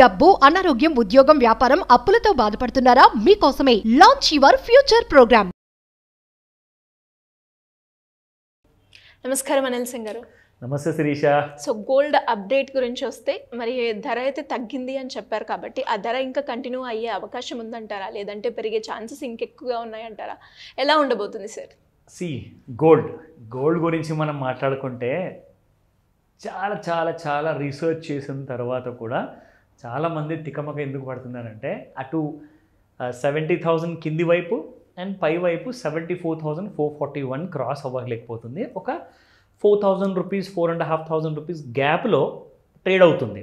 డబ్బు, అనారోగ్యం, ఉద్యోగం, వ్యాపారం, అప్పులతో బాధపడుతున్నారా? మీకోసమే లాంచ్ యువర్ ఫ్యూచర్ ప్రోగ్రామ్. నమస్కారం అనిల్ సింగ్ గారు. నమస్తే శిరీష. సో గోల్డ్ అప్డేట్ గురించి వస్తే, మరి ధర అయితే తగ్గింది అని చెప్పారు కాబట్టి ఆ ధర ఇంకా కంటిన్యూ అయ్యే అవకాశం ఉందంటారా, లేదంటే పెరిగే ఛాన్సెస్ ఇంకెక్కువగా ఉన్నాయంటారా? ఎలా ఉండబోతుంది సార్? గోల్డ్ గురించి మనం మాట్లాడుకుంటే చాలా చాలా చాలా రీసెర్చ్ చేసిన తర్వాత కూడా చాలామంది తికమక ఎందుకు పడుతున్నారంటే అటు 70,000 కింది వైపు అండ్ పై వైపు 74,441 క్రాస్ అవ్వలేకపోతుంది. ఒక 4,000 రూపీస్ 4,500 రూపీస్ గ్యాప్లో ట్రేడ్ అవుతుంది.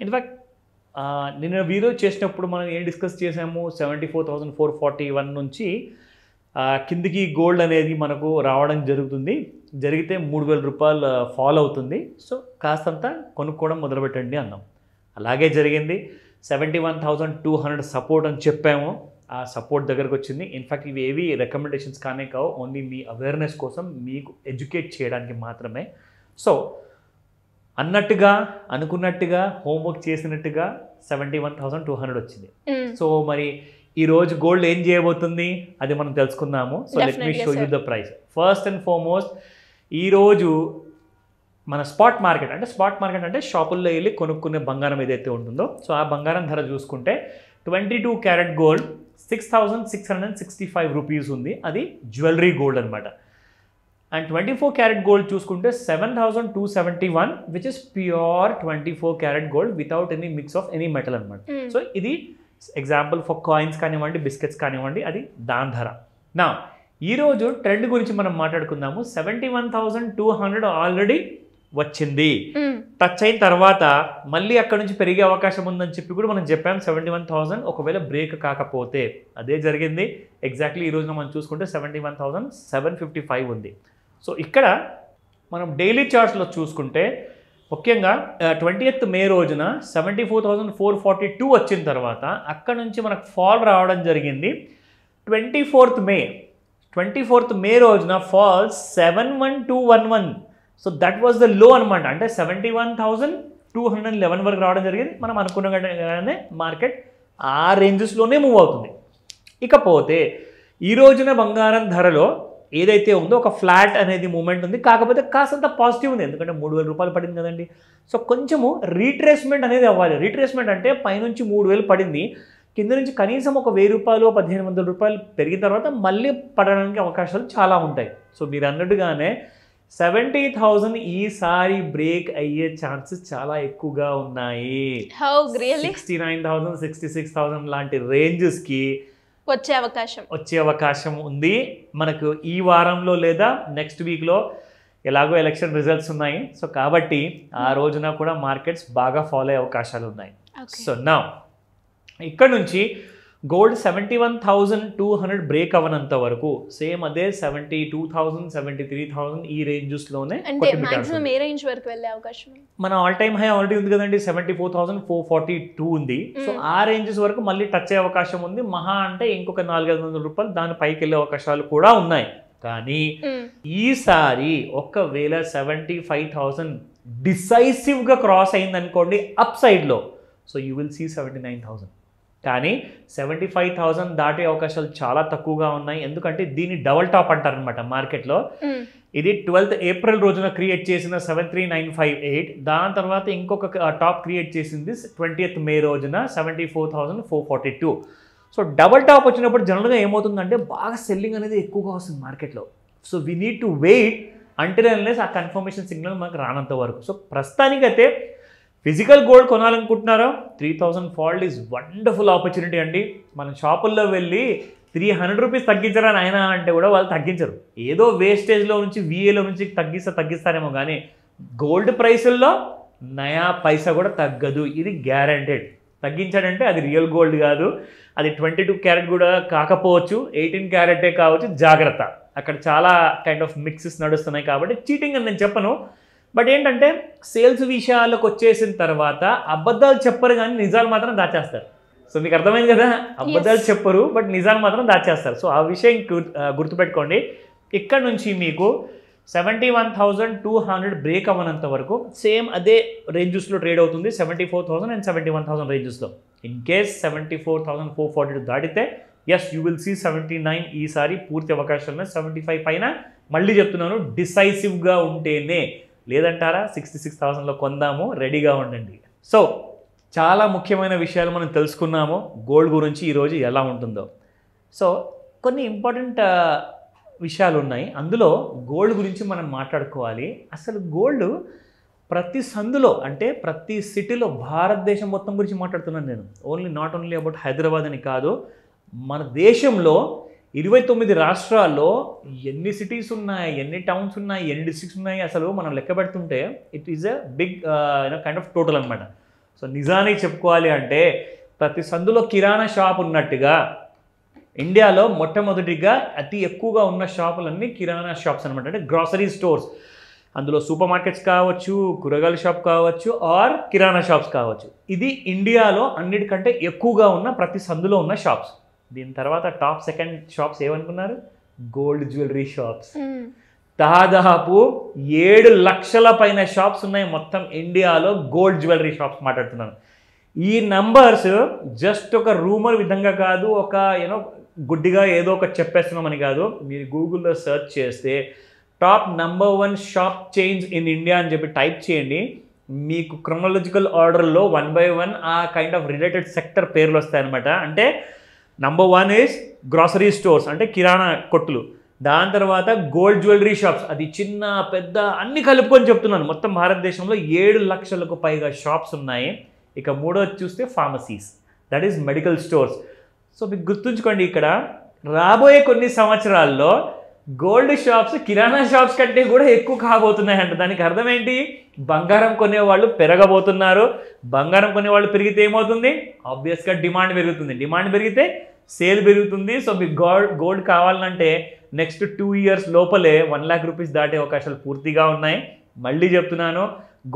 ఇన్ఫ్యాక్ట్ నిన్న వీడియో చేసినప్పుడు మనం ఏం డిస్కస్ చేసాము, 74,441 నుంచి కిందికి గోల్డ్ అనేది మనకు రావడం జరిగితే 3,000 రూపాయలు ఫాల్ అవుతుంది. సో కాస్తంత కొనుక్కోవడం మొదలుపెట్టండి అన్నాం. అలాగే జరిగింది. 71,200 సపోర్ట్ అని చెప్పాము. ఆ సపోర్ట్ దగ్గరకు వచ్చింది. ఇన్ఫ్యాక్ట్ ఇవి ఏవి రికమెండేషన్స్ కానే కావు, ఓన్లీ మీ అవేర్నెస్ కోసం, మీకు ఎడ్యుకేట్ చేయడానికి మాత్రమే. సో అన్నట్టుగా అనుకున్నట్టుగా హోంవర్క్ చేసినట్టుగా 71,200 వచ్చింది. సో మరి ఈరోజు గోల్డ్ ఏం చేయబోతుంది అది మనం తెలుసుకుందాము. So let me show you the price. First and foremost ఈరోజు మన స్పాట్ మార్కెట్ అంటే షాపుల్లో వెళ్ళి కొనుక్కునే బంగారం ఏదైతే ఉంటుందో, సో ఆ బంగారం ధర చూసుకుంటే 22 క్యారెట్ గోల్డ్ 6,665 రూపీస్ ఉంది. అది జ్యువెలరీ గోల్డ్ అనమాట. అండ్ 24 క్యారెట్ గోల్డ్ చూసుకుంటే 7,271 which is pure 24 carat gold without any mix of any metal అనమాట. సో ఇది ఎగ్జాంపుల్ ఫర్ కాయిన్స్ కానివ్వండి, బిస్కెట్స్ కానివ్వండి, అది దాని ధర. నా ఈరోజు ట్రెండ్ గురించి మనం మాట్లాడుకుందాము. 71,200 ఆల్రెడీ వచ్చింది. టచ్ అయిన తర్వాత మళ్ళీ అక్కడ నుంచి పెరిగే అవకాశం ఉందని చెప్పి కూడా మనం చెప్పాం. 71,000 ఒకవేళ బ్రేక్ కాకపోతే అదే జరిగింది. ఎగ్జాక్ట్లీ ఈ రోజున మనం చూసుకుంటే 71,755 ఉంది. సో ఇక్కడ మనం డైలీ చార్ట్స్లో చూసుకుంటే ముఖ్యంగా 20th మే రోజున 74,442 వచ్చిన తర్వాత అక్కడ నుంచి మనకు ఫాల్ రావడం జరిగింది. 24th మే రోజున fall 71,211. So that was the low అనమాట. అంటే 71,211 వరకు రావడం జరిగింది. మనం అనుకున్నగానే మార్కెట్ ఆ రేంజెస్లోనే మూవ్ అవుతుంది. ఇకపోతే ఈ రోజున బంగారం ధరలో ఏదైతే ఉందో ఒక ఫ్లాట్ అనేది మూమెంట్ ఉంది. కాకపోతే కాస్తంత పాజిటివ్ ఉంది, ఎందుకంటే 3,000 రూపాయలు పడింది కదండి. సో కొంచెము రీట్రేస్మెంట్ అనేది అవ్వాలి. రీట్రేస్మెంట్ అంటే పైనుంచి 3,000 పడింది, కింద నుంచి కనీసం ఒక 1,000 రూపాయలు 1,500 రూపాయలు పెరిగిన తర్వాత మళ్ళీ పడడానికి అవకాశాలు చాలా ఉంటాయి. సో మీరు అన్నట్టుగానే 70,000 ఈసారి బ్రేక్ అయ్యే ఛాన్సెస్ చాలా ఎక్కువగా ఉన్నాయి. 69,000 66,000 లాంటి రేంజెస్కి వచ్చే అవకాశం ఉంది మనకు ఈ వారంలో లేదా నెక్స్ట్ వీక్లో. ఎలాగో ఎలక్షన్ రిజల్ట్స్ ఉన్నాయి. సో కాబట్టి ఆ రోజున కూడా మార్కెట్స్ బాగా ఫాలో అయ్యే అవకాశాలు ఉన్నాయి. సో నా ఇక్కడ నుంచి గోల్డ్ 71,200 బ్రేక్ అవ్వనంత వరకు సేమ్ అదే 72,000 73,000 ఈ రేంజెస్లోనే మన ఆల్ టైమ్ హై ఆల్రెడీ ఉంది కదండి. 74,442 ఉంది. సో ఆ రేంజెస్ వరకు మళ్ళీ టచ్ అయ్యే అవకాశం ఉంది. మహా అంటే ఇంకొక 400-500 రూపాయలు దాని పైకి వెళ్ళే అవకాశాలు కూడా ఉన్నాయి. కానీ ఈసారి ఒకవేళ 75,000 డిసైసివ్గా క్రాస్ అయింది అనుకోండి అప్ సైడ్లో, సో యూ విల్ సీ 79,000. కానీ 75,000 దాటే అవకాశాలు చాలా తక్కువగా ఉన్నాయి. ఎందుకంటే దీన్ని డబల్ టాప్ అంటారనమాట మార్కెట్లో. ఇది 12th ఏప్రిల్ రోజున క్రియేట్ చేసిన 73,958. దాని తర్వాత ఇంకొక టాప్ క్రియేట్ చేసింది 20th మే రోజున 74,442. సో డబల్ టాప్ వచ్చినప్పుడు జనరల్గా ఏమవుతుందంటే బాగా సెల్లింగ్ అనేది ఎక్కువగా వస్తుంది మార్కెట్లో. So we need to wait until unless ఆ కన్ఫర్మేషన్ సిగ్నల్ మనకు రానంత వరకు. సో ప్రస్తుతానికైతే ఫిజికల్ గోల్డ్ కొనాలనుకుంటున్నారో 3,000 ఫాల్డ్ ఈజ్ వండర్ఫుల్ ఆపర్చునిటీ అండి. మనం షాపుల్లో వెళ్ళి 300 రూపీస్ తగ్గించరా ఆయన అంటే కూడా వాళ్ళు తగ్గించరు. ఏదో వేస్టేజ్లో నుంచి VAలో నుంచి తగ్గిస్తారేమో కానీ గోల్డ్ ప్రైసుల్లో నయా పైసా కూడా తగ్గదు. ఇది గ్యారంటెడ్. తగ్గించాడంటే అది రియల్ గోల్డ్ కాదు, అది 22 క్యారెట్ కూడా కాకపోవచ్చు, 18 క్యారెటే కావచ్చు. జాగ్రత్త, అక్కడ చాలా కైండ్ ఆఫ్ మిక్సెస్ నడుస్తున్నాయి కాబట్టి చీటింగ్ అని నేను చెప్పను. బట్ ఏంటంటే సేల్స్ విషయాలకు వచ్చేసిన తర్వాత అబద్ధాలు చెప్పరు కానీ నిజాలు మాత్రం దాచేస్తారు. సో మీకు అర్థమైంది కదా, అబద్ధాలు చెప్పరు బట్ నిజాలు మాత్రం దాచేస్తారు. సో ఆ విషయం గుర్తుపెట్టుకోండి. ఇక్కడ నుంచి మీకు 71,200 బ్రేక్ అవ్వనంత వరకు సేమ్ అదే రేంజెస్లో ట్రేడ్ అవుతుంది, 74,000 అండ్ 71,000 రేంజెస్లో. ఇన్ కేస్ 74,442 దాటితే ఎస్ యూ విల్ సీ 79 ఈసారి పూర్తి అవకాశాలు, 75 పైన మళ్ళీ చెప్తున్నాను డిసైసివ్గా ఉంటేనే, లేదంటారా 66,000లో కొందాము, రెడీగా ఉండండి. సో చాలా ముఖ్యమైన విషయాలు మనం తెలుసుకున్నాము గోల్డ్ గురించి ఈరోజు ఎలా ఉంటుందో. సో కొన్ని ఇంపార్టెంట్ విషయాలు ఉన్నాయి, అందులో గోల్డ్ గురించి మనం మాట్లాడుకోవాలి. అసలు గోల్డ్ ప్రతి సందులో అంటే ప్రతి సిటీలో, భారతదేశం మొత్తం గురించి మాట్లాడుతున్నాను నేను, నాట్ ఓన్లీ అబౌట్ హైదరాబాద్ అని కాదు, మన దేశంలో 29 రాష్ట్రాల్లో ఎన్ని సిటీస్ ఉన్నాయి, ఎన్ని టౌన్స్ ఉన్నాయి, ఎన్ని డిస్ట్రిక్ట్స్ ఉన్నాయి, అసలు మనం లెక్క పెడుతుంటే it is a big kind of total అనమాట. సో నిజానికి చెప్పుకోవాలి అంటే ప్రతి సందులో కిరాణా షాప్ ఉన్నట్టుగా ఇండియాలో మొట్టమొదటిగా అతి ఎక్కువగా ఉన్న షాపులన్నీ కిరాణా షాప్స్ అనమాట, అంటే గ్రాసరీ స్టోర్స్. అందులో సూపర్ మార్కెట్స్ కావచ్చు, కూరగాయల షాప్ కావచ్చు, ఆర్ కిరాణా షాప్స్ కావచ్చు. ఇది ఇండియాలో అన్నిటికంటే ఎక్కువగా ఉన్న ప్రతి సందులో ఉన్న షాప్స్. దీని తర్వాత టాప్ సెకండ్ షాప్స్ ఏమనుకున్నారు? Gold jewellery shops. దాదాపు 7 లక్షల పైన షాప్స్ ఉన్నాయి మొత్తం ఇండియాలో గోల్డ్ జ్యువెలరీ షాప్స్ మాట్లాడుతున్నాను. ఈ నంబర్స్ జస్ట్ ఒక రూమర్ విధంగా కాదు, ఒక గుడ్డిగా ఏదో ఒక చెప్పేస్తున్నామని కాదు. మీరు గూగుల్లో సెర్చ్ చేస్తే top number 1 shop chains in India అని చెప్పి టైప్ చేయండి, మీకు క్రొనాలజికల్ ఆర్డర్లో 1 by 1 ఆ కైండ్ ఆఫ్ రిలేటెడ్ సెక్టర్ పేర్లు వస్తాయన్నమాట. అంటే నంబర్ 1 ఈజ్ గ్రాసరీ స్టోర్స్, అంటే కిరాణా కొట్టులు. దాని తర్వాత గోల్డ్ జ్యువెలరీ షాప్స్, అది చిన్న పెద్ద అన్ని కలుపుకొని చెప్తున్నాను. మొత్తం భారతదేశంలో 7 లక్షలకు పైగా షాప్స్ ఉన్నాయి. ఇక మూడోది చూస్తే pharmacies, that is medical stores. So మీకు గుర్తుంచుకోండి, ఇక్కడ రాబోయే కొన్ని సంవత్సరాల్లో గోల్డ్ షాప్స్ కిరాణా షాప్స్ కంటే కూడా ఎక్కువ కాబోతున్నాయంట. దానికి అర్థం ఏంటి? బంగారం కొనేవాళ్ళు పెరగబోతున్నారు. బంగారం కొనేవాళ్ళు పెరిగితే ఏమవుతుంది? ఆబ్వియస్గా డిమాండ్ పెరుగుతుంది. డిమాండ్ పెరిగితే సేల్ పెరుగుతుంది. సో మీకు గోల్డ్ కావాలంటే నెక్స్ట్ 2 years లోపలే 1 lakh రూపీస్ దాటే అవకాశాలు పూర్తిగా ఉన్నాయి. మళ్ళీ చెప్తున్నాను,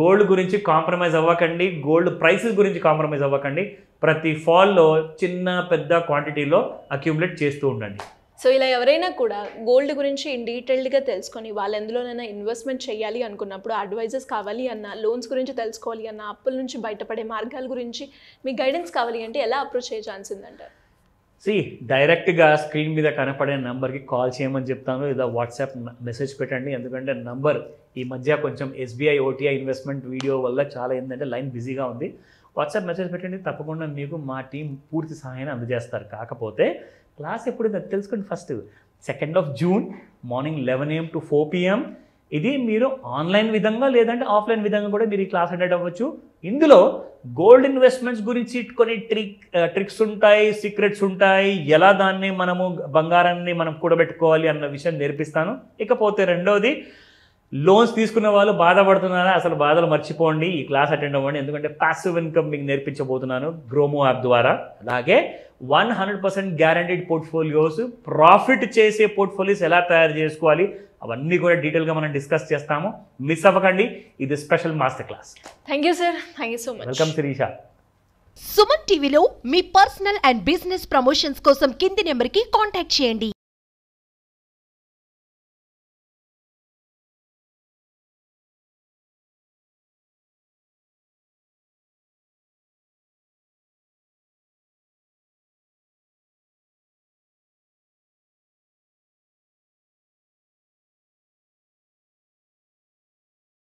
గోల్డ్ గురించి కాంప్రమైజ్ అవ్వకండి, గోల్డ్ ప్రైసెస్ గురించి కాంప్రమైజ్ అవ్వకండి. ప్రతి ఫాల్లో చిన్న పెద్ద క్వాంటిటీలో అక్యూములేట్ చేస్తూ ఉండండి. సో ఇలా ఎవరైనా కూడా గోల్డ్ గురించి డీటెయిల్డ్గా తెలుసుకొని వాళ్ళు ఎందులోనైనా ఇన్వెస్ట్మెంట్ చేయాలి అనుకున్నప్పుడు అడ్వైజర్స్ కావాలి అన్న, లోన్స్ గురించి తెలుసుకోవాలి అన్న, అప్పుల నుంచి బయటపడే మార్గాల గురించి మీ గైడెన్స్ కావాలి అంటే ఎలా అప్రోచ్ చేయ ఛాన్స్ ఉందంటారు? డైరెక్ట్గా స్క్రీన్ మీద కనపడే నెంబర్కి కాల్ చేయమని చెప్తాను, లేదా వాట్సాప్ మెసేజ్ పెట్టండి. ఎందుకంటే నంబర్ ఈ మధ్య కొంచెం SBI OTI ఇన్వెస్ట్మెంట్ వీడియో వల్ల చాలా ఏంటంటే లైన్ బిజీగా ఉంది. వాట్సాప్ మెసేజ్ పెట్టండి, తప్పకుండా మీకు మా టీం పూర్తి సహాయాన్ని అందజేస్తారు. కాకపోతే క్లాస్ ఎప్పుడు తెలుసుకోండి. First 2nd of June morning 11 AM to 4 PM. ఇది మీరు ఆన్లైన్ విధంగా లేదంటే ఆఫ్లైన్ విధంగా కూడా మీరు ఈ క్లాస్ అటెండ్ అవ్వచ్చు. ఇందులో గోల్డ్ ఇన్వెస్ట్మెంట్స్ గురించి కొన్ని ట్రిక్స్ ఉంటాయి, సీక్రెట్స్ ఉంటాయి, ఎలా దాన్ని మనము బంగారాన్ని మనం కూడబెట్టుకోవాలి అన్న విషయం నేర్పిస్తాను. ఇకపోతే రెండోది, లోన్స్ తీసుకున్న వాళ్ళు బాధపడుతున్నారా? అసలు బాధలు మర్చిపోండి, ఈ క్లాస్ అటెండ్ అవ్వండి. ఎందుకంటే ప్యాసివ్ ఇన్కమ్ మీకు నేర్పించబోతున్నాను గ్రోమో యాప్ ద్వారా. అలాగే 100% గ్యారంటీడ్ పోర్ట్ఫోలియోస్, ప్రాఫిట్ చేసే పోర్ట్ఫోలియోస్ ఎలా తయారు చేసుకోవాలి అవన్నీ కూడా డీటెయిల్గా మనం డిస్కస్ చేస్తాము. మిస్ అవ్వకండి, ఇది special master class. Thank you sir, thank you so much. Welcome Sirisha. Suman టీవీలో మీ పర్సనల్ అండ్ బిజినెస్ ప్రమోషన్స్ కోసం కింది నెంబర్కి కాంటాక్ట్ చేయండి.